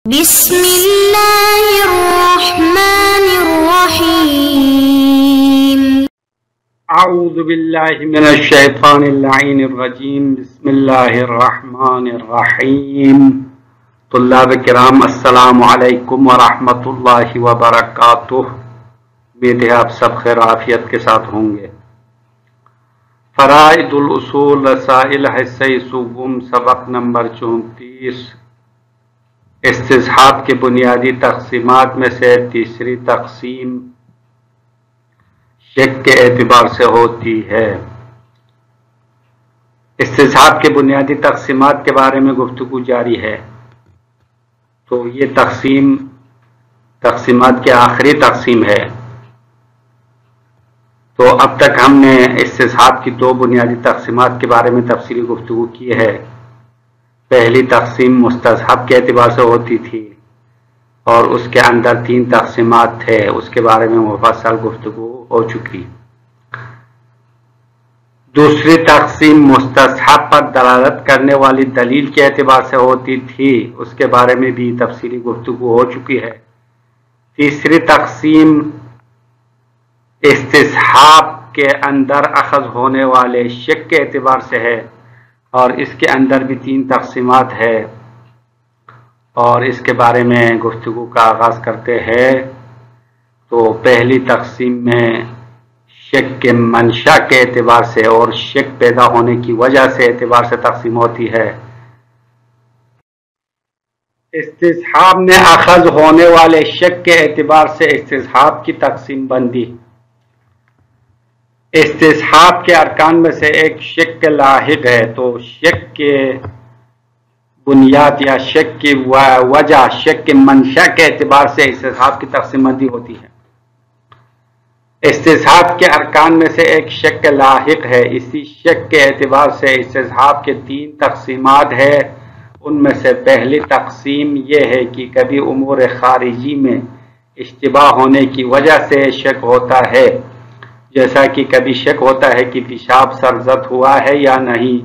بسم الله الرحمن الرحيم. اعوذ باللہ من الشیطان اللعین الرجیم. بسم اللہ الرحمن الرحیم. طلاب کرام السلام علیکم ورحمۃ اللہ وبرکاتہ. امید ہے آپ سب خیر عافیت کے ساتھ ہوں گے. فرائض الاصول رسائل حصہ سوم سبق نمبر 34. استصحاب کے بنیادی تقسیمات میں سے تیسری تقسیم شک کے اعتبار سے ہوتی ہے. استصحاب کے بنیادی تقسیمات کے بارے میں گفتگو جاری ہے. تو یہ تقسیمات کی آخری تقسیم ہے. تو اب تک ہم نے استصحاب کی دو بنیادی تقسیمات کے بارے میں تفصیلی گفتگو کی ہے. پہلی تقسیم مستصحب کے اعتبار سے ہوتی تھی اور اس کے اندر 3 تقسیمات تھے. اس کے بارے میں مفصل گفتگو ہو چکی. دوسری تقسیم مستصحب پر دلالت کرنے والی دلیل کے اعتبار سے ہوتی تھی. اس کے بارے میں بھی تفصیلی گفتگو ہو چکی ہے. تیسری تقسیم استصحاب کے اندر اخذ ہونے والے شک کے اعتبار سے ہے اور اس کے اندر بھی 3 تقسیمات ہے اور اس کے بارے میں گفتگو کا آغاز کرتے ہیں. تو پہلی تقسیم میں شک کے منشا کے اعتبار سے اور شک پیدا ہونے کی وجہ سے اعتبار سے تقسیم ہوتی ہے. استصحاب میں اخذ ہونے والے شک کے اعتبار سے استصحاب کی تقسیم بندی. استصحاب کے ارکان میں سے ایک شک کے لاحق ہے. تو شک کے بنیاد یا شک کی وجہ شک کے منشا کے اعتبار سے استصحاب کی تقسیم بندی ہوتی ہے. استصحاب کے ارکان میں سے ایک شک کے لاحق ہے. اسی شک کے اعتبار سے استصحاب کے 3 تقسیمات ہے. ان میں سے پہلی تقسیم یہ ہے کہ کبھی امور خارجی میں اشتباہ ہونے کی وجہ سے شک ہوتا ہے. جیسا کہ کبھی شک ہوتا ہے کہ پیشاب سرزد ہوا ہے یا نہیں،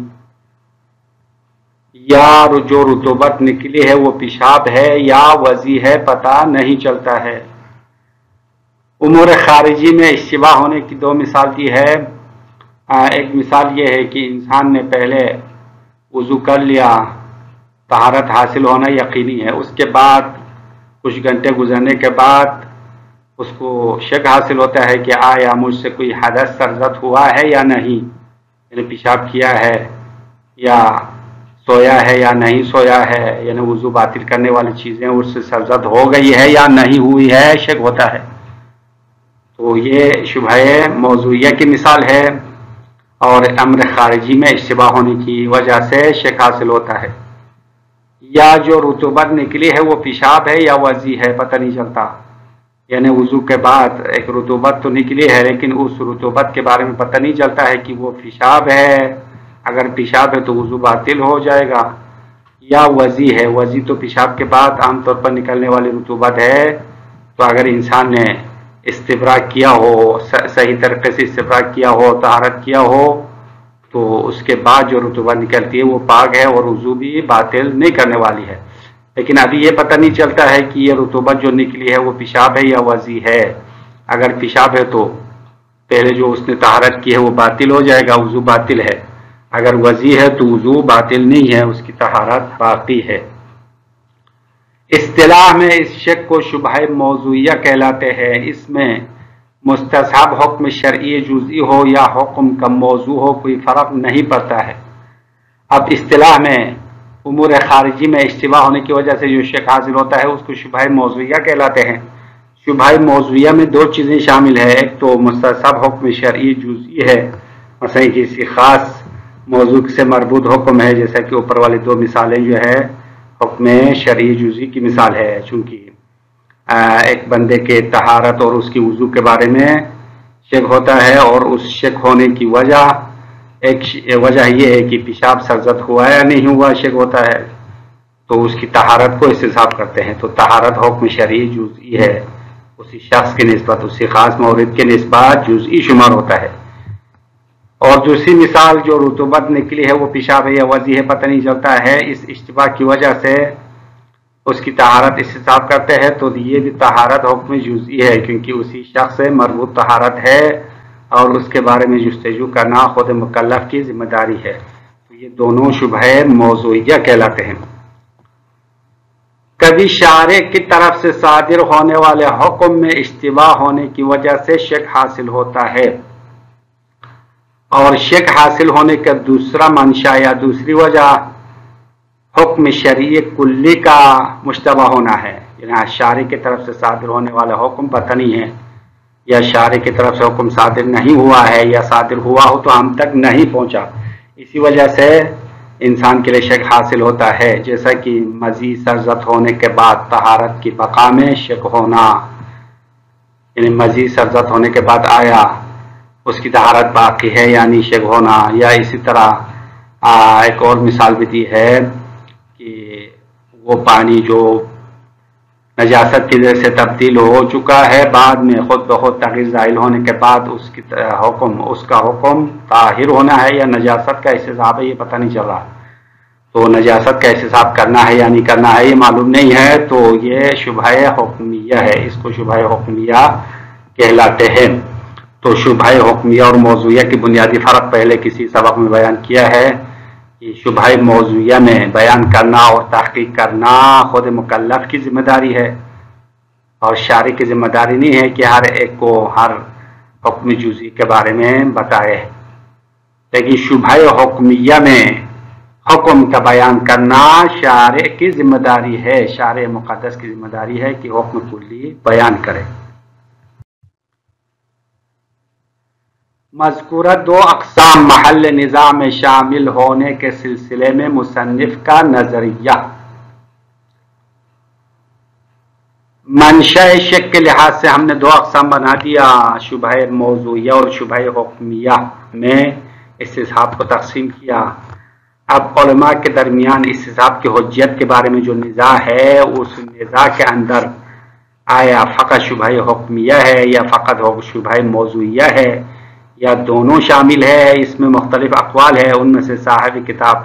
یا جو رطوبت نکلی ہے وہ پیشاب ہے یا وضی ہے پتہ نہیں چلتا ہے. امور خارجی میں اشتباہ ہونے کی 2 مثال دی ہے. ایک مثال یہ ہے کہ انسان نے پہلے وضو کر لیا، طہارت حاصل ہونا یقینی ہے. اس کے بعد کچھ گھنٹے گزرنے کے بعد اس کو شک حاصل ہوتا ہے کہ آیا مجھ سے کوئی حدث سرزد ہوا ہے یا نہیں، یعنی پیشاب کیا ہے یا سویا ہے یا نہیں سویا ہے، یعنی وضو باطل کرنے والی چیزیں اس سے سرزد ہو گئی ہے یا نہیں ہوئی ہے، شک ہوتا ہے. تو یہ شبہ موضوعیہ کی مثال ہے اور امر خارجی میں اشتباہ ہونے کی وجہ سے شک حاصل ہوتا ہے. یا جو رطوبت نکلی ہے وہ پیشاب ہے یا وضی ہے پتہ نہیں چلتا، یعنی وضو کے بعد ایک رطوبت تو نکلی ہے لیکن اس رطوبت کے بارے میں پتہ نہیں چلتا ہے کہ وہ پیشاب ہے. اگر پیشاب ہے تو وضو باطل ہو جائے گا. یا وضی ہے، وضی تو پیشاب کے بعد عام طور پر نکلنے والی رطوبت ہے. تو اگر انسان نے استبراء کیا ہو، صحیح طریقے سے استبراء کیا ہو، طہارت کیا ہو، تو اس کے بعد جو رطوبت نکلتی ہے وہ پاک ہے اور وضو بھی باطل نہیں کرنے والی ہے. لیکن ابھی یہ پتہ نہیں چلتا ہے کہ یہ رطوبت جو نکلی ہے وہ پیشاب ہے یا وضی ہے. اگر پیشاب ہے تو پہلے جو اس نے طہارت کی ہے وہ باطل ہو جائے گا، وضو باطل ہے. اگر وضی ہے تو وضو باطل نہیں ہے، اس کی طہارت باقی ہے. اصطلاح میں اس شک کو شبہ موضوعیہ کہلاتے ہیں. اس میں مستصحب حکم شرعی جزئی ہو یا حکم کا موضوع ہو کوئی فرق نہیں پڑتا ہے. اب اصطلاح میں امور خارجی میں اشتباہ ہونے کی وجہ سے جو شک حاصل ہوتا ہے اس کو شبہ موضوعیہ کہلاتے ہیں. شبہ موضوعیہ میں 2 چیزیں شامل ہیں. ایک تو مستصحب حکم شرعی جزئی ہے، مثلا کسی خاص موضوع سے مربوط حکم ہے، جیسا کہ اوپر والی 2 مثالیں جو ہے حکم شرعی جزئی کی مثال ہے. چونکہ ایک بندے کے طہارت اور اس کی وضو کے بارے میں شک ہوتا ہے اور اس شک ہونے کی وجہ یہ ہے کہ پیشاب سرزد ہوا یا نہیں ہوا، شک ہوتا ہے، تو اس کی طہارت کو استصحاب کرتے ہیں. تو طہارت حکم شرعی جزئی ہے، اسی شخص کی نسبت، اسی خاص مورد کے نسبت جزئی شمار ہوتا ہے. اور دوسری مثال جو رطوبت نکلی ہے وہ پیشاب ہے یا وضی ہے پتہ نہیں چلتا ہے، اس اشتباہ کی وجہ سے اس کی طہارت استصحاب کرتے ہیں تو یہ بھی طہارت حکم جزئی ہے، کیونکہ اسی شخص سے مربوط طہارت ہے اور اس کے بارے میں جستجو کرنا خود مکلف کی ذمہ داری ہے. تو یہ دونوں شبہ موضوعیہ کہلاتے ہیں. کبھی شارع کی طرف سے صادر ہونے والے حکم میں اشتباہ ہونے کی وجہ سے شک حاصل ہوتا ہے، اور شک حاصل ہونے کا دوسرا منشا یا دوسری وجہ حکم شرعی کلی کا مشتبہ ہونا ہے. یعنی شارع کی طرف سے صادر ہونے والا حکم پتہ نہیں ہے، یا شارع کی طرف سے حکم صادر نہیں ہوا ہے، یا صادر ہوا ہو تو ہم تک نہیں پہنچا. اسی وجہ سے انسان کے لیے شک حاصل ہوتا ہے، جیسا کہ مزید سرزد ہونے کے بعد طہارت کی بقا میں شک ہونا. یعنی مزید سرزد ہونے کے بعد آیا اس کی طہارت باقی ہے یعنی شک ہونا. یا اسی طرح ایک اور مثال بھی دی ہے کہ وہ پانی جو نجاست کی وجہ سے تبدیل ہو چکا ہے، بعد میں خود بخود تغیر ظاہر ہونے کے بعد اس کا حکم طاہر ہونا ہے یا نجاست کا استصحاب ہے، یہ پتہ نہیں چل رہا. تو نجاست کا استصحاب کرنا ہے یا نہیں کرنا ہے یہ معلوم نہیں ہے، تو یہ شبہ حکمیہ ہے. اس کو شبہ حکمیہ کہلاتے ہیں. تو شبہ حکمیہ اور موضوعیہ کی بنیادی فرق پہلے کسی سبق میں بیان کیا ہے. یہ شبہ موضوعیہ میں بیان کرنا اور تحقیق کرنا خود مکلف کی ذمہ داری ہے، اور شارع کی ذمہ داری نہیں ہے کہ ہر ایک کو ہر حکم جزئی کے بارے میں بتائے. لیکن شبہ حکمیہ میں حکم کا بیان کرنا شارع کی ذمہ داری ہے، شارع مقدس کی ذمہ داری ہے کہ حکم کلی بیان کرے. مذکورہ دو اقسام محل نزاع میں شامل ہونے کے سلسلے میں مصنف کا نظریہ. منشأ شک کے لحاظ سے ہم نے دو اقسام بنا دیا، شبہ موضوعیہ اور شبہ حکمیہ میں استصحاب کو تقسیم کیا. اب علماء کے درمیان استصحاب کی حجیت کے بارے میں جو نزاع ہے، اس نزاع کے اندر آیا فقط شبہ حکمیہ ہے یا فقط شبہ موضوعیہ ہے یا دونوں شامل ہے، اس میں مختلف اقوال ہے. ان میں سے صاحب کتاب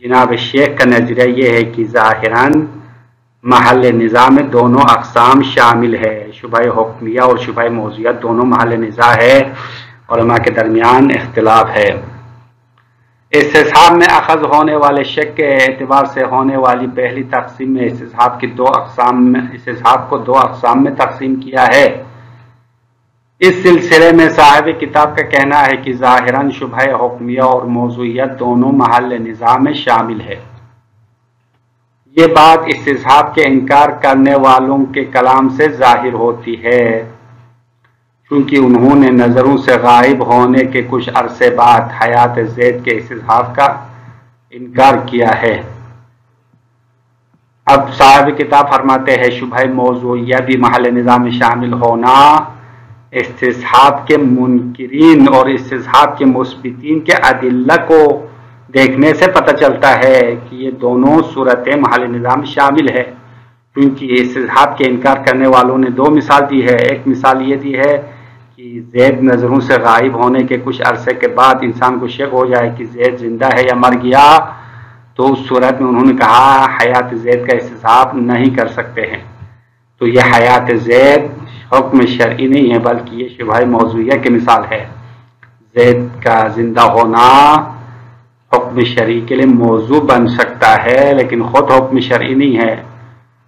جناب شیخ کا نظریہ یہ ہے کہ ظاہراً محل نزاع میں دونوں اقسام شامل ہے، شبہ حکمیہ اور شبہ موضوعیہ دونوں محل نزاع ہے، علماء کے درمیان اختلاف ہے. استصحاب میں اخذ ہونے والے شک کے اعتبار سے ہونے والی پہلی تقسیم میں استصحاب کو دو اقسام میں تقسیم کیا ہے. اس سلسلے میں صاحب کتاب کا کہنا ہے کہ ظاہراً شبہ حکمیہ اور موضوعیت دونوں محل نزاع میں شامل ہے. یہ بات استصحاب کے انکار کرنے والوں کے کلام سے ظاہر ہوتی ہے، کیونکہ انہوں نے نظروں سے غائب ہونے کے کچھ عرصے بعد حیات زید کے استصحاب کا انکار کیا ہے. اب صاحب کتاب فرماتے ہیں شبہ موضوعیہ بھی محل نزاع میں شامل ہونا استصحاب کے منکرین اور استصحاب کے مثبتین کے ادلہ کو دیکھنے سے پتہ چلتا ہے کہ یہ دونوں صورتیں محل نزاع میں شامل ہے، کیونکہ استصحاب کے انکار کرنے والوں نے دو مثال دی ہے. ایک مثال یہ دی ہے کہ زید نظروں سے غائب ہونے کے کچھ عرصے کے بعد انسان کو شک ہو جائے کہ زید زندہ ہے یا مر گیا، تو اس صورت میں انہوں نے کہا حیات زید کا استصحاب نہیں کر سکتے ہیں. تو یہ حیات زید حکم شرعی نہیں ہے بلکہ یہ شبہ موضوعیہ کی مثال ہے. زید کا زندہ ہونا حکم شرعی کے لیے موضوع بن سکتا ہے لیکن خود حکم شرعی نہیں ہے.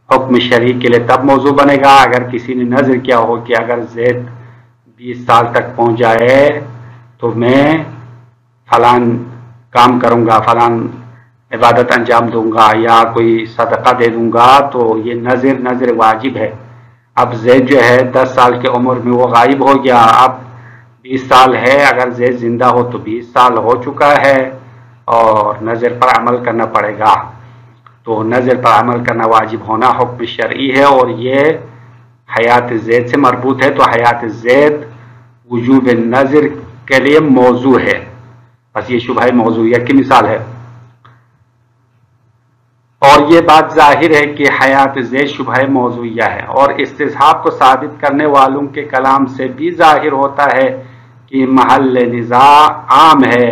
حکم شرعی کے لیے تب موضوع بنے گا اگر کسی نے نظر کیا ہو کہ اگر زید 20 سال تک پہنچ جائے تو میں فلان کام کروں گا، فلان عبادت انجام دوں گا یا کوئی صدقہ دے دوں گا، تو یہ نظر واجب ہے. اب زید جو ہے 10 سال کی عمر میں وہ غائب ہو گیا، اب 20 سال ہے، اگر زید زندہ ہو تو 20 سال ہو چکا ہے اور نظر پر عمل کرنا پڑے گا. تو نظر پر عمل کرنا واجب ہونا حکم شرعی ہے اور یہ حیات زید سے مربوط ہے، تو حیات زید وجوب نظر کے لیے موضوع ہے. بس یہ شبہ موضوعیہ کی مثال ہے. اور یہ بات ظاہر ہے کہ حیات زید شبہ موضوعیہ ہے، اور استصحاب کو ثابت کرنے والوں کے کلام سے بھی ظاہر ہوتا ہے کہ محل نزاع عام ہے،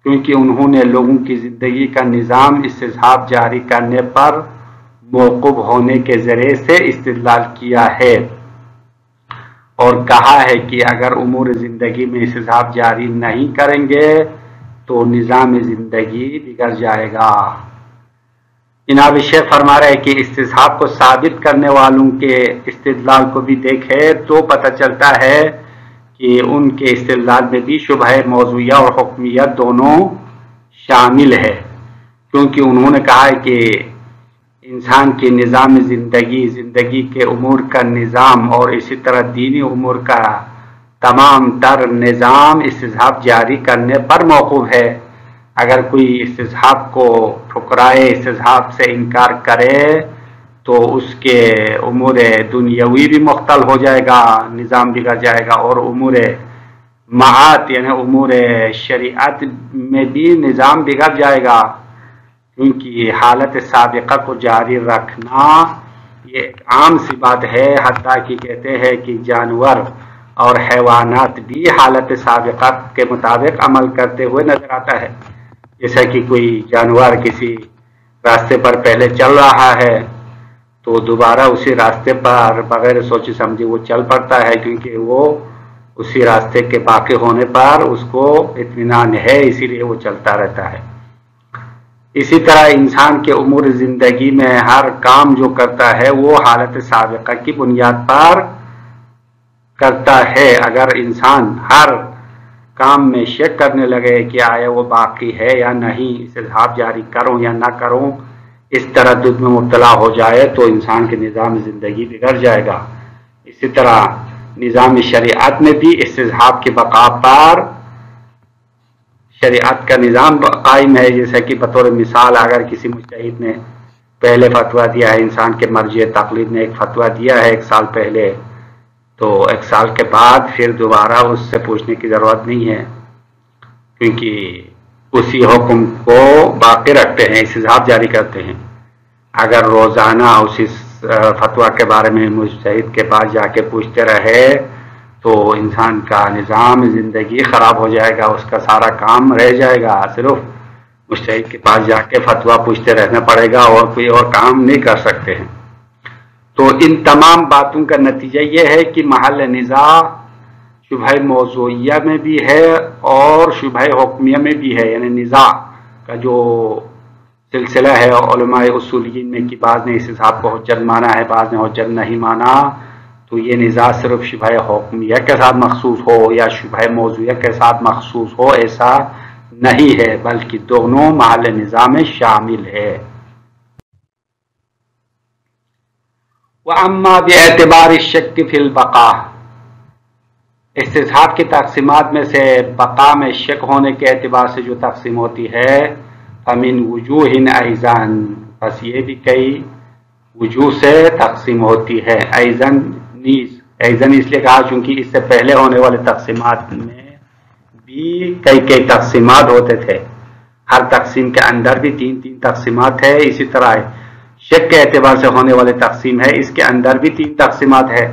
کیونکہ انہوں نے لوگوں کی زندگی کا نظام استصحاب جاری کرنے پر موقوف ہونے کے ذریعے سے استدلال کیا ہے اور کہا ہے کہ اگر امور زندگی میں استصحاب جاری نہیں کریں گے تو نظام زندگی بگڑ جائے گا۔ جناب شیخ فرما رہے کہ استصحاب کو ثابت کرنے والوں کے استدلال کو بھی دیکھے تو پتہ چلتا ہے کہ ان کے استدلال میں بھی شبہ موضوعیہ اور حکمیت دونوں شامل ہے، کیونکہ انہوں نے کہا ہے کہ انسان کے نظام زندگی کے امور کا نظام اور اسی طرح دینی امور کا تمام تر نظام استصحاب جاری کرنے پر موقوف ہے۔ اگر کوئی استصحاب کو ٹھکرائے، استصحاب سے انکار کرے تو اس کے امور دنیاوی بھی مختل ہو جائے گا، نظام بگڑ جائے گا، اور امور معاد یعنی امور شریعت میں بھی نظام بگڑ جائے گا، کیونکہ حالت سابقہ کو جاری رکھنا یہ ایک عام سی بات ہے۔ حتیٰ کہ کہتے ہیں کہ جانور اور حیوانات بھی حالت سابقہ کے مطابق عمل کرتے ہوئے نظر آتا ہے۔ جیسا کہ کوئی جانور کسی راستے پر پہلے چل رہا ہے تو دوبارہ اسی راستے پر بغیر سوچے سمجھے وہ چل پڑتا ہے، کیونکہ وہ اسی راستے کے باقی ہونے پر اس کو اطمینان ہے، اسی لیے وہ چلتا رہتا ہے۔ اسی طرح انسان کے امور زندگی میں ہر کام جو کرتا ہے وہ حالت سابقہ کی بنیاد پر کرتا ہے۔ اگر انسان ہر کام میں شک کرنے لگے کہ آیا وہ باقی ہے یا نہیں، استصحاب جاری کروں یا نہ کروں، اس تردد میں مبتلا ہو جائے تو انسان کے نظام زندگی بگڑ جائے گا۔ اسی طرح نظام شریعت میں بھی استصحاب کی بقا پر شریعت کا نظام قائم ہے، جیسا کہ بطور مثال اگر کسی مجتہد نے پہلے فتویٰ دیا ہے، انسان کے مرجع تقلید نے ایک فتویٰ دیا ہے 1 سال پہلے، تو 1 سال کے بعد پھر دوبارہ اس سے پوچھنے کی ضرورت نہیں ہے، کیونکہ اسی حکم کو باقی رکھتے ہیں، استصحاب جاری کرتے ہیں۔ اگر روزانہ اسی فتویٰ کے بارے میں مجتہد کے پاس جا کے پوچھتے رہے تو انسان کا نظام زندگی خراب ہو جائے گا، اس کا سارا کام رہ جائے گا، صرف مجتہد کے پاس جا کے فتویٰ پوچھتے رہنا پڑے گا اور کوئی اور کام نہیں کر سکتے ہیں۔ تو ان تمام باتوں کا نتیجہ یہ ہے کہ محل نزاع شبہ موضوعیہ میں بھی ہے اور شبہ حکمیہ میں بھی ہے، یعنی نزاع کا جو سلسلہ ہے علماء اصولیین میں کہ بعض نے استصحاب کو حجت مانا ہے، بعض نے حجت نہیں مانا، تو یہ نزاع صرف شبہ حکمیہ کے ساتھ مخصوص ہو یا شبہ موضوعیہ کے ساتھ مخصوص ہو ایسا نہیں ہے، بلکہ دونوں محل نزاع میں شامل ہے۔ وَأَمَّا بِاعْتِبَارِ الشَّكِّ فِي الْبَقَاءِ، استصحاب کی تقسیمات میں سے بقا میں شک ہونے کے اعتبار سے جو تقسیم ہوتی ہے فَمِن وُجُوهٍ أَيْضًا، بس یہ بھی کئی وجوہ سے تقسیم ہوتی ہے۔ ایضاً اس لیے کہا چونکہ اس سے پہلے ہونے والے تقسیمات میں بھی کئی تقسیمات ہوتے تھے، ہر تقسیم کے اندر بھی 3 تقسیمات ہے۔ اسی طرح شک کے اعتبار سے ہونے والے تقسیم ہے، اس کے اندر بھی 3 تقسیمات ہے۔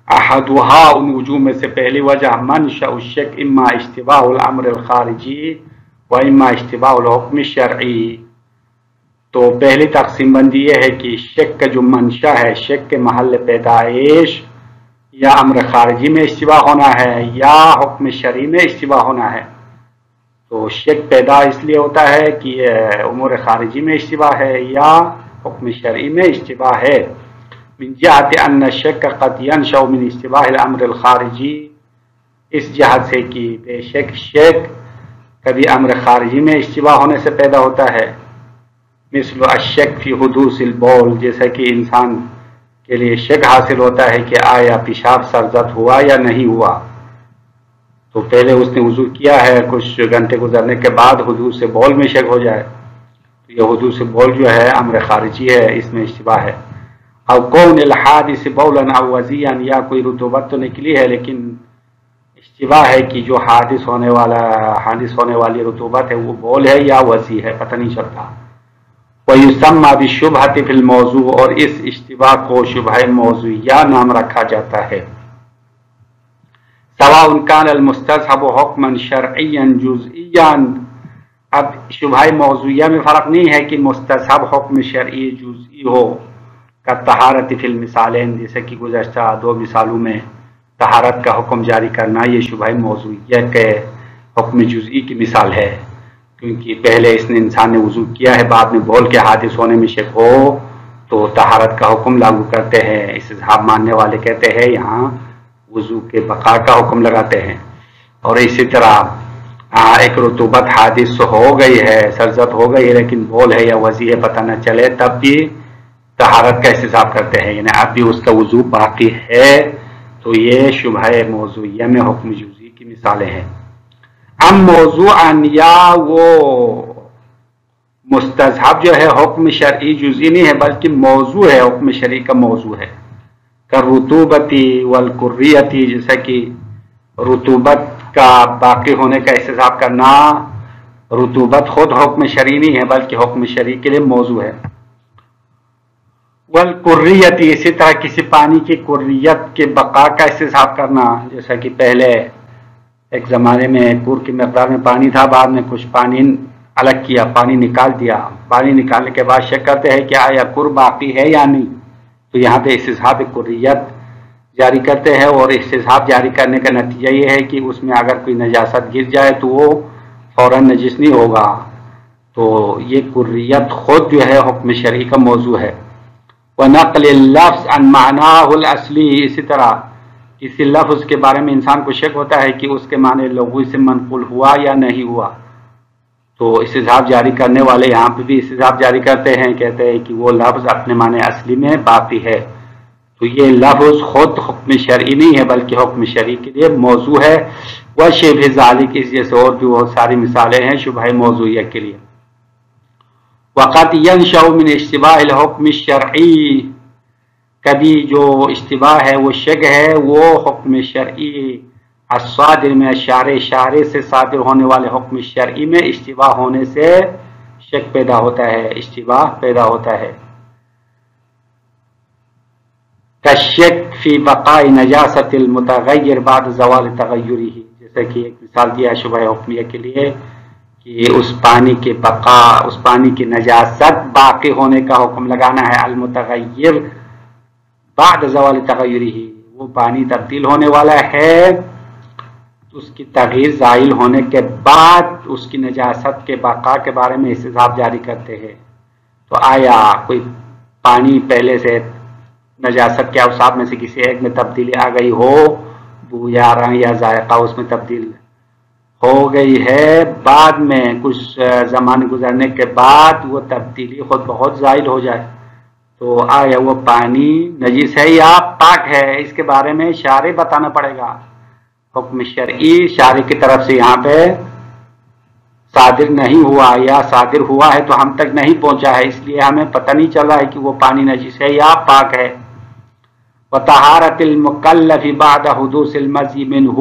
احدھا، ان وجوہ میں سے پہلی وجہ منشأ الشک اما اشتباہ الامر الخارجی و اما اشتباہ الحکم الشرعی۔ تو پہلی تقسیم بندی یہ ہے کہ شک کا جو منشا ہے، شک کے محل پیدائش یا امر خارجی میں اشتباہ ہونا ہے یا حکم شرعی میں اشتباہ ہونا ہے۔ تو شک پیدا اس لیے ہوتا ہے کہ امور خارجی میں اشتباہ ہے یا حکم شرعی میں اشتباہ ہے۔ من جہت ان الشک قد ينشأ من اشتباہ الامر الخارجی، اس جہت سے کہ بے شک شک کبھی امر خارجی میں اشتباہ ہونے سے پیدا ہوتا ہے۔ مثل الشک فی حدوث البول، جیسا کہ انسان کے لیے شک حاصل ہوتا ہے کہ آیا پیشاب سرزد ہوا یا نہیں ہوا، تو پہلے اس نے وضو کیا ہے، کچھ گھنٹے گزرنے کے بعد حدوث بول میں شک ہو جائے، تو یہ حدوث بول جو ہے امر خارجی ہے، اس میں اشتباہ ہے۔ او کون الحادث بولا او وضیعا، یا کوئی رطوبت تو نکلی ہے لیکن اشتباہ ہے کہ جو حادث ہونے والی رطوبت ہے وہ بول ہے یا وضیع ہے، پتہ نہیں چلتا۔ وَيُسَمَّى بِالشُّبْهَةِ فِي الْمَوْضُوعِ، اور اس اشتباہ کو شبہ موضوعیہ نام رکھا جاتا ہے۔ سواء كان المستصحب حكما شرعيا جزئيا اب شبہ موضوعیہ میں فرق نہیں ہے کہ مستصحب حکم شرعی جزئی ہو کا طہارت فی المثالین، جیسے کہ گزشتہ 2 مثالوں میں طہارت کا حکم جاری کرنا یہ شبہ موضوعیہ کے حکم جزئی کی مثال ہے، کیونکہ پہلے اس نے انسان نے وضو کیا ہے، بعد میں بول کے حادث ہونے میں شک ہو تو طہارت کا حکم لاگو کرتے ہیں۔ استصحاب ماننے والے کہتے ہیں یہاں وضو کے بقا کا حکم لگاتے ہیں۔ اور اسی طرح ایک رطوبت حادث ہو گئی ہے، سرزد ہو گئی ہے، لیکن بول ہے یا وضی ہے پتہ نہ چلے، تب بھی طہارت کا استصحاب کرتے ہیں، یعنی اب بھی اس کا وضو باقی ہے، تو یہ شبہ موضوعیہ میں حکم جزئی کی مثالیں ہیں۔ ام موضوعاً، یا وہ مستذہب جو ہے حکم شرعی جزئی نہیں ہے بلکہ موضوع ہے، حکم شرعی کا موضوع ہے، کالرطوبتی والکریتی، جیسا کہ رطوبت کا باقی ہونے کا استصحاب کرنا، رطوبت خود حکم شرعی نہیں ہے بلکہ حکم شرعی کے لیے موضوع ہے۔ والکریتی، اسی طرح کسی پانی کی کریت کے بقا کا استصحاب کرنا، جیسا کہ پہلے ایک زمانے میں کور کی مقدار میں پانی تھا، بعد میں کچھ پانی الگ کیا، پانی نکال دیا، پانی نکالنے کے بعد شک کرتے ہیں کہ آیا کور باقی ہے یا نہیں، تو یہاں پہ استصحاب کریت جاری کرتے ہیں، اور استصحاب جاری کرنے کا نتیجہ یہ ہے کہ اس میں اگر کوئی نجاست گر جائے تو وہ فوراً نجس نہیں ہوگا، تو یہ کریت خود جو ہے حکم شرعی کا موضوع ہے۔ وَنَقْلِ اللَّفْظِ عَنْ مَعْنَاهُ الْأَصْلِي، اسی طرح کسی لفظ کے بارے میں انسان کو شک ہوتا ہے کہ اس کے معنی لغوی سے منقول ہوا یا نہیں ہوا، تو استصحاب جاری کرنے والے یہاں پہ بھی استصحاب جاری کرتے ہیں، کہتے ہیں کہ وہ لفظ اپنے معنی اصلی میں باقی ہے، تو یہ لفظ خود حکم شرعی نہیں ہے بلکہ حکم شرعی کے لیے موضوع ہے۔ وَشِبْهِ ذَلِكَ، اس جیسے اور بھی بہت ساری مثالیں ہیں شبہ موضوعیہ کے لیے۔ وَقَدْ يَنْشَأُ مِنْ اشْتِبَاهِ الْحُكْمِ الشَّرْعِيِّ، کبھی جو اشتباہ ہے وہ شک ہے وہ حکم شرعی الصادر میں شارع سے صادر ہونے والے حکم شرعی میں اشتباہ ہونے سے شک پیدا ہوتا ہے، اشتباہ پیدا ہوتا ہے۔ کشک فی بقاء نجاست المتغیر بعد زوال تغیرہ، جیسے کہ ایک مثال دیا شبہ حکمیہ کے لیے کہ اس پانی کے بقا، اس پانی کی نجاست باقی ہونے کا حکم لگانا ہے، المتغیر بعد زوال تغیرہ، وہ پانی تبدیل ہونے والا ہے، اس کی تغییر زائل ہونے کے بعد اس کی نجاست کے بقا کے بارے میں استصحاب جاری کرتے ہیں۔ تو آیا کوئی پانی پہلے سے نجاست کے اوصاف میں سے کسی ایک میں تبدیلی آ گئی ہو، بو یا رنگ یا ذائقہ اس میں تبدیل ہو گئی ہے، بعد میں کچھ زمانے گزرنے کے بعد وہ تبدیلی خود بہت زائل ہو جائے، تو آیا وہ پانی نجس ہے یا پاک ہے، اس کے بارے میں شارع بتانا پڑے گا۔ حکم شرعی شارع کی طرف سے یہاں پہ صادر نہیں ہوا، یا صادر ہوا ہے تو ہم تک نہیں پہنچا ہے، اس لیے ہمیں پتہ نہیں چل رہا ہے کہ وہ پانی نجس ہے یا پاک ہے۔ وطہارت المکلف بعد حدوث المزی منہ،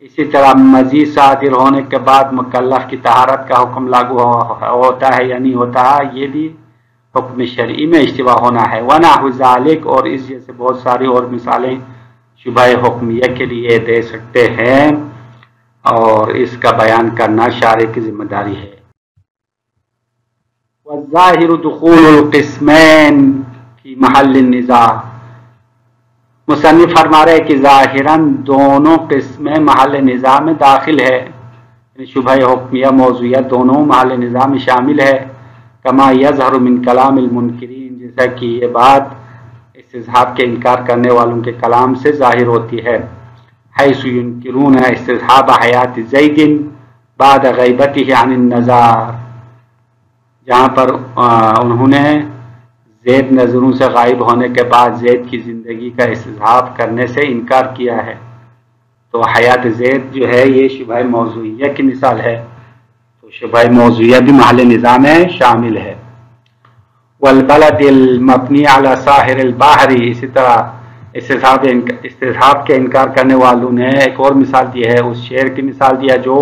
اسی طرح مزی صادر ہونے کے بعد مکلف کی طہارت کا حکم لاگو ہوتا ہے یا نہیں ہوتا، یہ بھی حکم شرعی میں اشتباہ ہونا ہے۔ ونحو ذالک، اور اس جیسے بہت ساری اور مثالیں شبہ حکمیہ کے لیے دے سکتے ہیں، اور اس کا بیان کرنا شارع کی ذمہ داری ہے۔ والظاہر دخول القسمین فی محل النزاع، مصنف فرما رہے کہ ظاہراً دونوں قسمیں محل نزاع میں داخل ہے، یعنی شبہ حکمیہ موضوعیہ دونوں محل نزاع میں شامل ہے۔ کما یظہر من کلام المنکرین، جیسا کہ یہ بات استصحاب کے انکار کرنے والوں کے کلام سے ظاہر ہوتی ہے۔ حیث ینکرون استصحاب حیات زید بعد غیبتہ عن النظار، جہاں پر انہوں نے زید نظروں سے غائب ہونے کے بعد زید کی زندگی کا استصحاب کرنے سے انکار کیا ہے، تو حیات زید جو ہے یہ شبہ موضوعیہ کی مثال ہے، تو شبہ موضوعیہ بھی محل نزاع میں شامل ہے۔ والبلد المبنی علی ساحر البحر، اسی طرح استصحاب کے انکار کرنے والوں نے ایک اور مثال دی ہے، اس شہر کی مثال دیا جو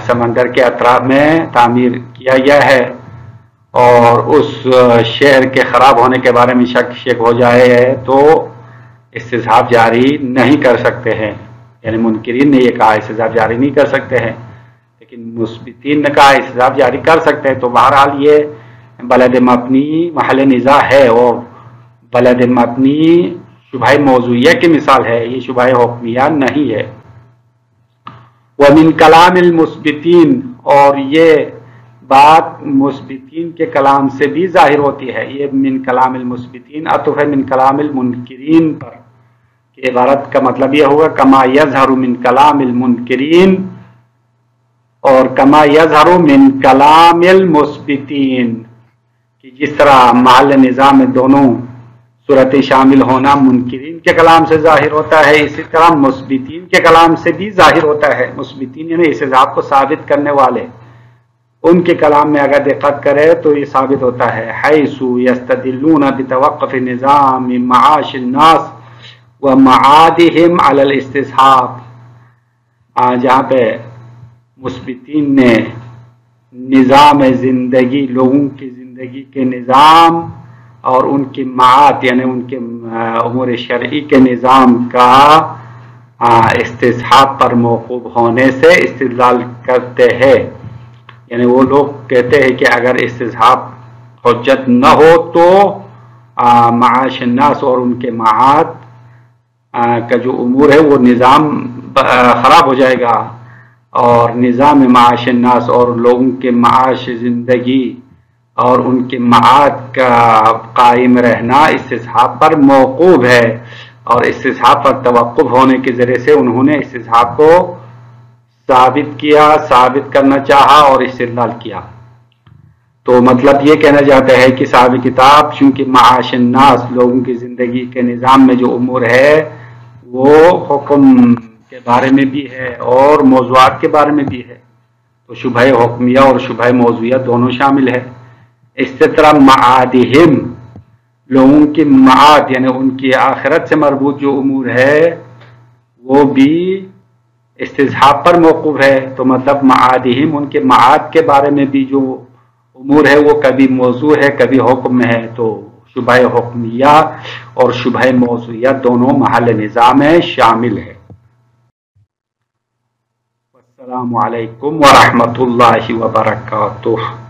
سمندر کے اطراف میں تعمیر کیا گیا ہے، اور اس شہر کے خراب ہونے کے بارے میں شک ہو جائے تو استصحاب جاری نہیں کر سکتے ہیں، یعنی منکرین نے یہ کہا استصحاب جاری نہیں کر سکتے ہیں، لیکن مثبتین نے کہا استضعاف جاری کر سکتے ہیں. تو بہرحال یہ بلد مبنی محل نزاع ہے اور بلد مبنی شبہ موضوعیہ کی مثال ہے، یہ شبہ حکمیہ نہیں ہے. ومن کلام المثبتین، اور یہ بات مثبتین کے کلام سے بھی ظاہر ہوتی ہے. یہ من کلام المثبتین عطف ہے من کلام المنکرین پر، کہ عبارت کا مطلب یہ ہوگا کما یظہر من کلام المنکرین اور کما یظہر من کلام المثبتین، کہ جس طرح محل نزاع میں دونوں صورتیں شامل ہونا منکرین کے کلام سے ظاہر ہوتا ہے، اسی طرح مثبتین کے کلام سے بھی ظاہر ہوتا ہے. مثبتین یعنی استضعاف کو ثابت کرنے والے، ان کے کلام میں اگر دقت کرے تو یہ ثابت ہوتا ہے. حیث یستدلون بتوقف نظام معاش الناس ومعادہم علی الاستصحاب، جہاں پہ مثبتین نے نظام زندگی، لوگوں کی زندگی کے نظام اور ان کی معاد یعنی ان کے امور شرعی کے نظام کا استصحاب پر موقوف ہونے سے استدلال کرتے ہیں. یعنی وہ لوگ کہتے ہیں کہ اگر استصحاب حجت نہ ہو تو معاش الناس اور ان کے معاد کا جو امور ہے وہ نظام خراب ہو جائے گا، اور نظام معاش الناس اور لوگوں کے معاش زندگی اور ان کے معاد کا قائم رہنا استصحاب پر موقوف ہے، اور استصحاب پر توقف ہونے کے ذریعے سے انہوں نے استصحاب کو ثابت کیا، ثابت کرنا چاہا اور استدلال کیا. تو مطلب یہ کہنا چاہتا ہے کہ صاحب کتاب چونکہ معاش الناس لوگوں کی زندگی کے نظام میں جو امور ہے وہ حکم کے بارے میں بھی ہے اور موضوعات کے بارے میں بھی ہے، تو شبہ حکمیہ اور شبہ موضوعیہ دونوں شامل ہے. اسی طرح معادہم لوگوں کی معاد یعنی ان کی آخرت سے مربوط جو امور ہے وہ بھی استصحاب پر موقوف ہے. تو مطلب معادہم ان کے معاد کے بارے میں بھی جو امور ہے وہ کبھی موضوع ہے کبھی حکم میں ہے. تو شبہ حکمیہ اور شبہ موضوعیہ دونوں محل نزاع میں شامل ہے. السلام علیکم ورحمۃ اللہ وبرکاتہ.